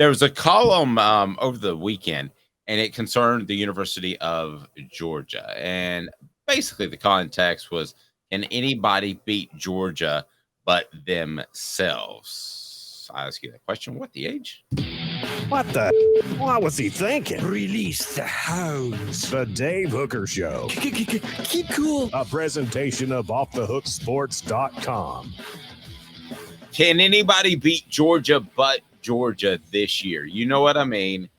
There was a column over the weekend, and it concerned the University of Georgia. And basically, the context was, can anybody beat Georgia but themselves? I ask you that question. What the age? What the? What was he thinking? Release the hounds. The Dave Hooker Show. Keep cool. A presentation of OffTheHookSports.com. Can anybody beat Georgia but Georgia this year? You know what I mean,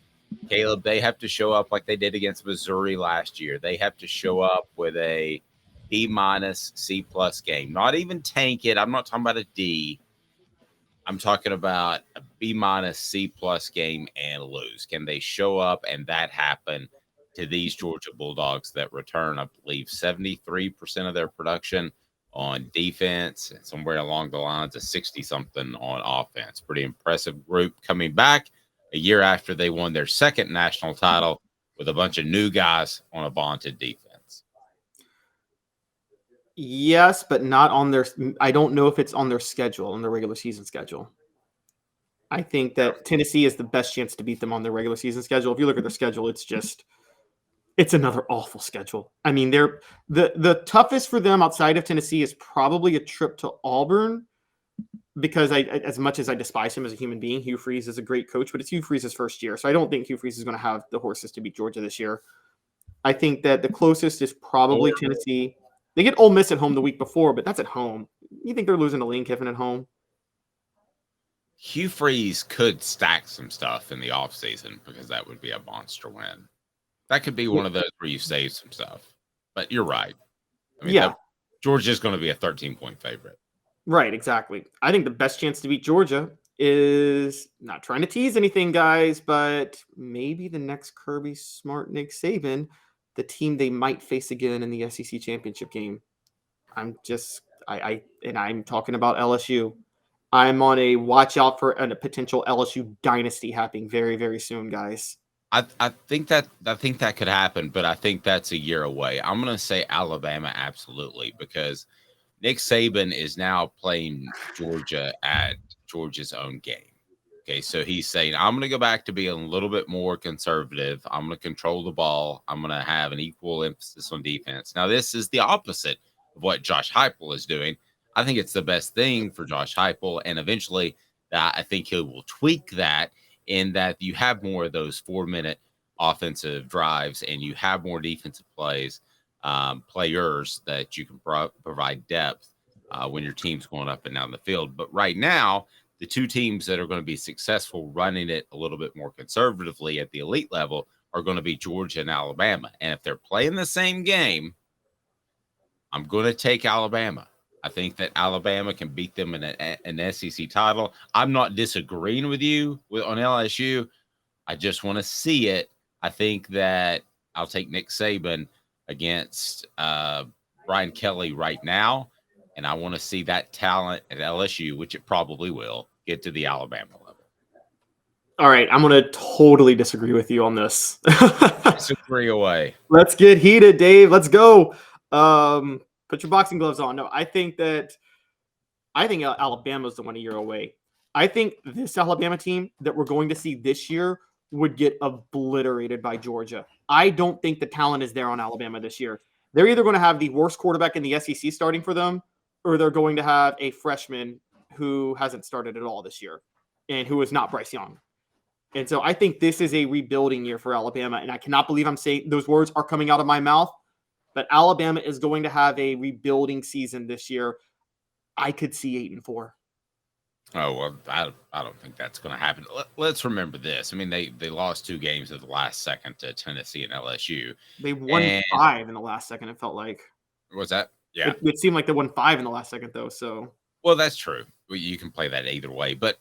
Caleb. They have to show up like they did against Missouri last year. They have to show up with a B minus C plus game. Not even tank it. I'm not talking about a D. I'm talking about a B minus C plus game and lose. Can they show up and that happen to these Georgia Bulldogs that return, I believe, 73% of their production on defense and somewhere along the lines of 60-something on offense? Pretty impressive group coming back a year after they won their second national title with a bunch of new guys on a vaunted defense. Yes, but not on their – I don't know if it's on their schedule, on their regular season schedule. I think that Tennessee is the best chance to beat them on their regular season schedule. If you look at their schedule, it's just – it's another awful schedule. I mean, they're the toughest for them outside of Tennessee is probably a trip to Auburn, because as much as I despise him as a human being, Hugh Freeze is a great coach, but it's Hugh Freeze's first year. So I don't think Hugh Freeze is going to have the horses to beat Georgia this year. I think that the closest is probably Tennessee. They get Ole Miss at home the week before, but that's at home. You think they're losing to Lane Kiffin at home? Hugh Freeze could stack some stuff in the offseason because that would be a monster win. That could be one of those where you save some stuff. But you're right. I mean, yeah. Georgia's going to be a 13-point favorite. Right, exactly. I think the best chance to beat Georgia is, not trying to tease anything, guys, but maybe the next Kirby Smart, Nick Saban, the team they might face again in the SEC championship game. I'm talking about LSU. I'm on a watch out for a potential LSU dynasty happening very, very soon, guys. I think that could happen, but I think that's a year away. I'm going to say Alabama absolutely, because Nick Saban is now playing Georgia at Georgia's own game. Okay, so he's saying, I'm going to go back to being a little bit more conservative. I'm going to control the ball. I'm going to have an equal emphasis on defense. Now, this is the opposite of what Josh Heupel is doing. I think it's the best thing for Josh Heupel, and eventually I think he will tweak that, in that you have more of those 4-minute offensive drives and you have more defensive players that you can provide depth when your team's going up and down the field. But right now, the two teams that are going to be successful running it a little bit more conservatively at the elite level are going to be Georgia and Alabama. And if they're playing the same game, I'm going to take Alabama. I think that Alabama can beat them in an SEC title. I'm not disagreeing with you on LSU. I just want to see it. I think that I'll take Nick Saban against Brian Kelly right now, and I want to see that talent at LSU, which it probably will, get to the Alabama level. All right, I'm going to totally disagree with you on this. Disagree away. Let's get heated, Dave. Let's go. Put your boxing gloves on. No, I think Alabama's the 1 year away. I think this Alabama team that we're going to see this year would get obliterated by Georgia. I don't think the talent is there on Alabama this year. They're either going to have the worst quarterback in the SEC starting for them, or they're going to have a freshman who hasn't started at all this year and who is not Bryce Young. And so I think this is a rebuilding year for Alabama, and I cannot believe I'm saying those words are coming out of my mouth. But Alabama is going to have a rebuilding season this year. I could see 8-4. Oh, well, I don't think that's going to happen. Let's remember this. I mean, they lost 2 games at the last second to Tennessee and LSU. They won 5 in the last second, it felt like. Was that? Yeah. It seemed like they won 5 in the last second, though. So. Well, that's true. You can play that either way. But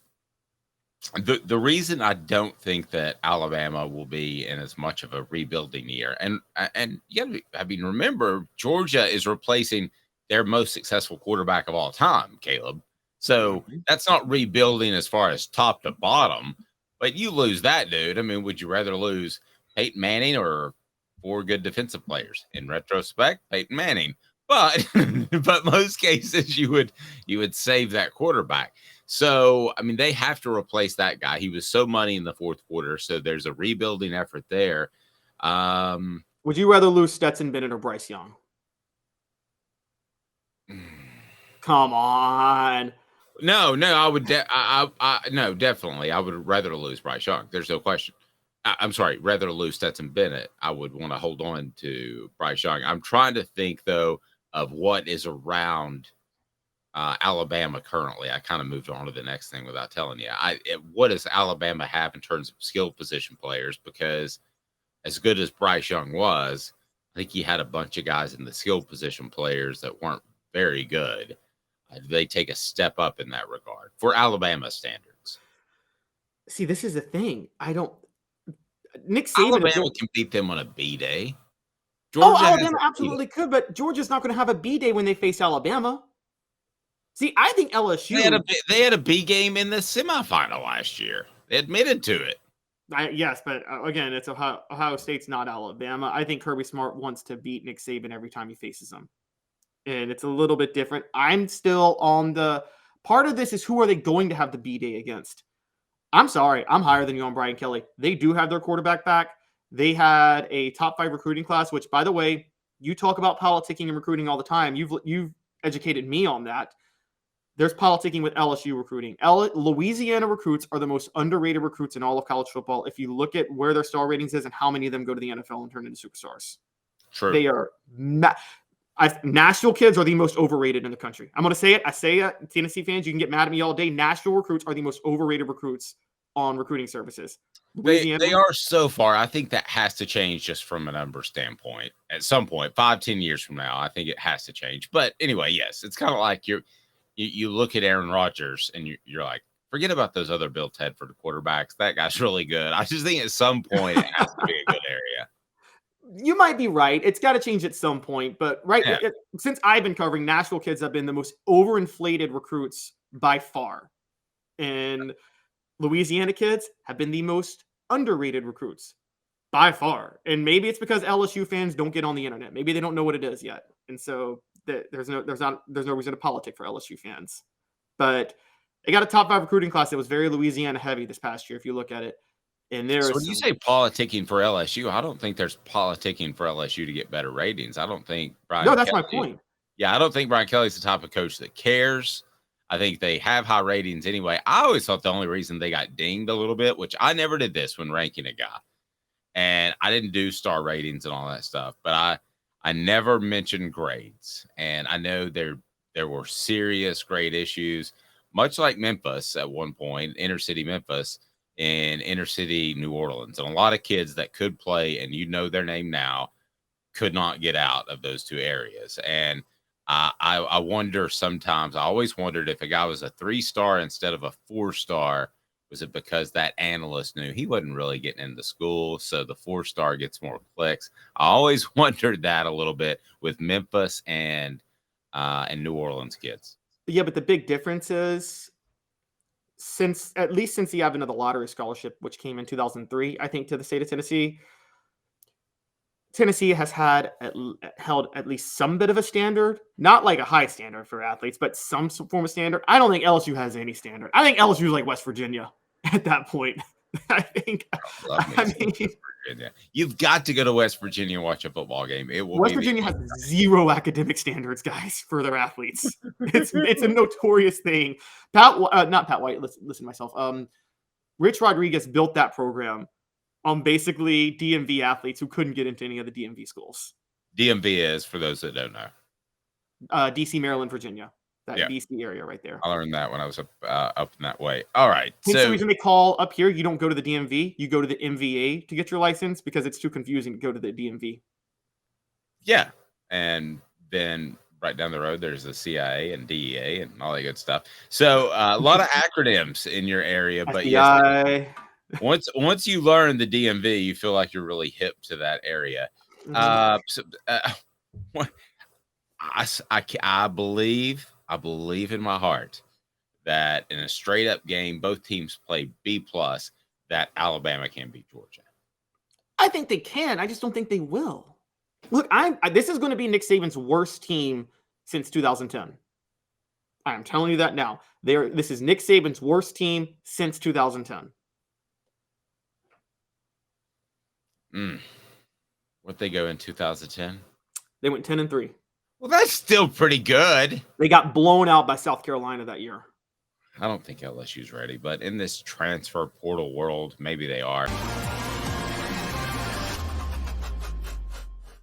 the reason I don't think that Alabama will be in as much of a rebuilding year, and you got to remember, Georgia is replacing their most successful quarterback of all time, Caleb. So that's not rebuilding as far as top to bottom, but you lose that dude. I mean, would you rather lose Peyton Manning or 4 good defensive players? In retrospect, Peyton Manning. But most cases you would save that quarterback. So, I mean, they have to replace that guy. He was so money in the fourth quarter. So there's a rebuilding effort there. Would you rather lose Stetson Bennett or Bryce Young? Come on. No, I would. No, definitely. I would rather lose Bryce Young. There's no question. I'm sorry, rather lose Stetson Bennett. I would want to hold on to Bryce Young. I'm trying to think though of what is around Alabama currently. I kind of moved on to the next thing without telling you. What does Alabama have in terms of skill position players? Because as good as Bryce Young was, I think he had a bunch of guys in the skill position players that weren't very good. They take a step up in that regard for Alabama standards. See, this is the thing. Nick Saban. Alabama can beat them on a B day. Alabama absolutely could, but Georgia's not going to have a B day when they face Alabama. See, I think LSU. They had a B game in the semifinal last year. They admitted to it. Yes, but again, it's Ohio State's not Alabama. I think Kirby Smart wants to beat Nick Saban every time he faces them. And it's a little bit different. I'm still on the part of this is who are they going to have the B day against? I'm sorry, I'm higher than you on Brian Kelly. They do have their quarterback back. They had a top 5 recruiting class, which, by the way, you talk about politicking and recruiting all the time. You've educated me on that. There's politicking with LSU recruiting. Louisiana recruits are the most underrated recruits in all of college football. If you look at where their star ratings is and how many of them go to the NFL and turn into superstars. True. They are Nashville kids are the most overrated in the country. I'm going to say it. I say it. Tennessee fans, you can get mad at me all day. Nashville recruits are the most overrated recruits on recruiting services. They are so far. I think that has to change just from a number standpoint. At some point, 5-10 years from now, I think it has to change. But anyway, yes, it's kind of like you look at Aaron Rodgers and you're like, forget about those other Bill Tedford quarterbacks. That guy's really good. I just think at some point it has to be a good area. You might be right. It's got to change at some point. But since I've been covering, Nashville kids have been the most overinflated recruits by far. And Louisiana kids have been the most underrated recruits by far. And maybe it's because LSU fans don't get on the internet. Maybe they don't know what it is yet. And so there's no reason to politic for LSU fans. But they got a top 5 recruiting class that was very Louisiana heavy this past year, if you look at it. And so when you say politicking for LSU, I don't think there's politicking for LSU to get better ratings. I don't think Brian. No, that's my point. Yeah, I don't think Brian Kelly's the type of coach that cares. I think they have high ratings anyway. I always thought the only reason they got dinged a little bit, which I never did this when ranking a guy, and I didn't do star ratings and all that stuff, but I never mentioned grades. And I know there were serious grade issues, much like Memphis at one point, inner city Memphis. In inner city New Orleans, and a lot of kids that could play, and you know their name now, could not get out of those two areas. And I wonder sometimes, I always wondered if a guy was a 3-star instead of a 4-star, was it because that analyst knew he wasn't really getting into school, so the 4-star gets more clicks? I always wondered that a little bit with Memphis and New Orleans kids. Yeah, but the big difference is, since the advent of the lottery scholarship, which came in 2003, I think, to the state of Tennessee has held at least some bit of a standard, not like a high standard for athletes, but some form of standard. I don't think LSU has any standard. I think LSU is like West Virginia at that point. I think. Virginia. You've got to go to West Virginia and watch a football game. West Virginia has zero academic standards, guys, for their athletes. It's a notorious thing. Not Pat White. Listen to myself. Rich Rodriguez built that program on basically DMV athletes who couldn't get into any of the DMV schools. DMV is, for those that don't know, DC, Maryland, Virginia. That DC area right there. I learned that when I was up in that way. All right. So the reason they call up here, you don't go to the DMV, you go to the MVA to get your license because it's too confusing to go to the DMV. Yeah. And then right down the road, there's the CIA and DEA and all that good stuff. So a lot of acronyms in your area, but yes, once you learn the DMV, you feel like you're really hip to that area. I believe in my heart that in a straight up game, both teams play B+, that Alabama can beat Georgia. I think they can. I just don't think they will. Look, this is going to be Nick Saban's worst team since 2010. I'm telling you that now. This is Nick Saban's worst team since 2010. What'd they go in 2010? They went 10-3. Well, that's still pretty good. They got blown out by South Carolina that year. I don't think LSU's ready, but in this transfer portal world, maybe they are.